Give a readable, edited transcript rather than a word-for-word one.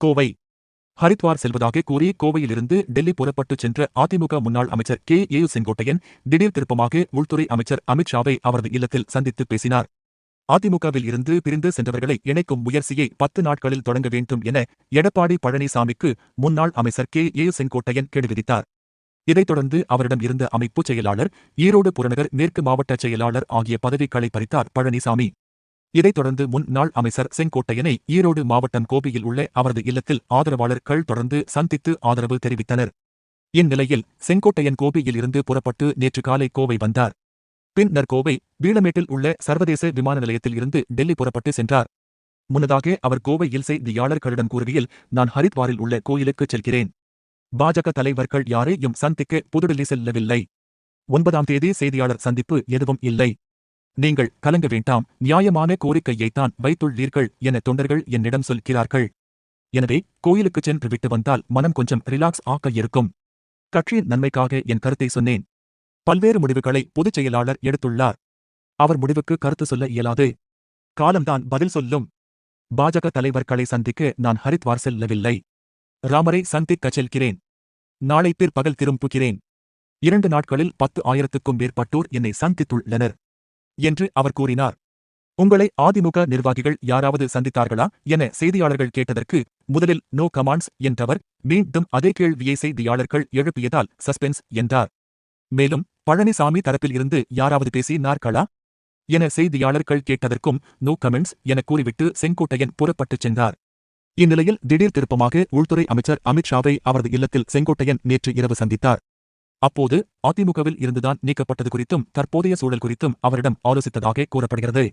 கோவை ஹரித்வார் செல்வதாக கூறி கோவையிலிருந்து டெல்லி புறப்பட்டுச் சென்ற அதிமுக முன்னாள் அமைச்சர் கே.ஏ. செங்கோட்டையன் திடீர் திருப்பமாக உள்துறை அமைச்சர் அமித் ஷாவை அவரது இல்லத்தில் சந்தித்து பேசினார். அதிமுகவில் இருந்து பிரிந்து சென்றவர்களை இணைக்கும் முயற்சியை 10 நாட்களில் தொடங்க வேண்டும் என எடப்பாடி பழனிசாமிக்கு முன்னாள் அமைச்சர் கே.ஏ. செங்கோட்டையன் கேடு விதித்தார். இதைத் தொடர்ந்து அவரிடம் இருந்த அமைப்புச் செயலாளர், ஈரோடு புறநகர் மேற்கு மாவட்ட செயலாளர் ஆகிய பதவிகளை பறித்தார் பழனிசாமி. இதைத் தொடர்ந்து முன்னாள் அமைச்சர் செங்கோட்டையனை ஈரோடு மாவட்டம் கோபியில் உள்ள அவரது இல்லத்தில் ஆதரவாளர்கள் தொடர்ந்து சந்தித்து ஆதரவு தெரிவித்தனர். இந்நிலையில் செங்கோட்டையன் கோபியில் இருந்து புறப்பட்டு நேற்று காலை கோவை வந்தார். பின்னர் கோவை வீளமேட்டில் உள்ள சர்வதேச விமான நிலையத்தில் இருந்து டெல்லி புறப்பட்டு சென்றார். முன்னதாக அவர் கோவையில் செய்தியாளர்களிடம் கூறுகையில், நான் ஹரித்வாரில் உள்ள கோயிலுக்குச் செல்கிறேன். பாஜக தலைவர்கள் யாரையும் சந்திக்க புதுடில்லி செல்லவில்லை. 9ஆம் தேதி செய்தியாளர் சந்திப்பு எதுவும் இல்லை. நீங்கள் கலங்க வேண்டாம், நியாயமான கோரிக்கையைத்தான் வைத்துள்ளீர்கள் என தொண்டர்கள் என்னிடம் சொல்கிறார்கள். எனவே கோயிலுக்குச் சென்று விட்டு வந்தால் மனம் கொஞ்சம் ரிலாக்ஸ் ஆக இருக்கும். கட்சியின் நன்மைக்காக என் கருத்தை சொன்னேன். பல்வேறு முடிவுகளை பொதுச் செயலாளர் எடுத்துள்ளார். அவர் முடிவுக்கு கருத்து சொல்ல இயலாது. காலம்தான் பதில் சொல்லும். பாஜக தலைவர்களை சந்திக்க நான் ஹரித்வார் செல்லவில்லை. ராமரை சந்திக்கச் செல்கிறேன். நாளை பிற்பகல் திரும்புகிறேன். 2 நாட்களில் 10,000க்கும் மேற்பட்டோர் என்னை சந்தித்துள்ளனர் என்று அவர் கூறினார். உங்களை அதிமுக நிர்வாகிகள் யாராவது சந்தித்தார்களா என செய்தியாளர்கள் கேட்டதற்கு முதலில் நோ கமாண்ட்ஸ் என்றவர் மீண்டும் அதே கேள்வியை செய்தியாளர்கள் எழுப்பியதால் சஸ்பென்ஸ் என்றார். மேலும் பழனிசாமி தரப்பில் இருந்து யாராவது பேசினார்களா என செய்தியாளர்கள் கேட்டதற்கும் நோ கமெண்ட்ஸ் என கூறிவிட்டு செங்கோட்டையன் புறப்பட்டுச் சென்றார். இந்நிலையில் திடீர் திருப்பமாக உள்துறை அமைச்சர் அமித் ஷாவை அவரது இல்லத்தில் செங்கோட்டையன் நேற்று இரவு சந்தித்தார். அப்போது அதிமுகவில் இருந்துதான் நீக்கப்பட்டது குறித்தும் தற்போதைய சூழல் குறித்தும் அவரிடம் ஆலோசித்ததாக கூறப்படுகிறது.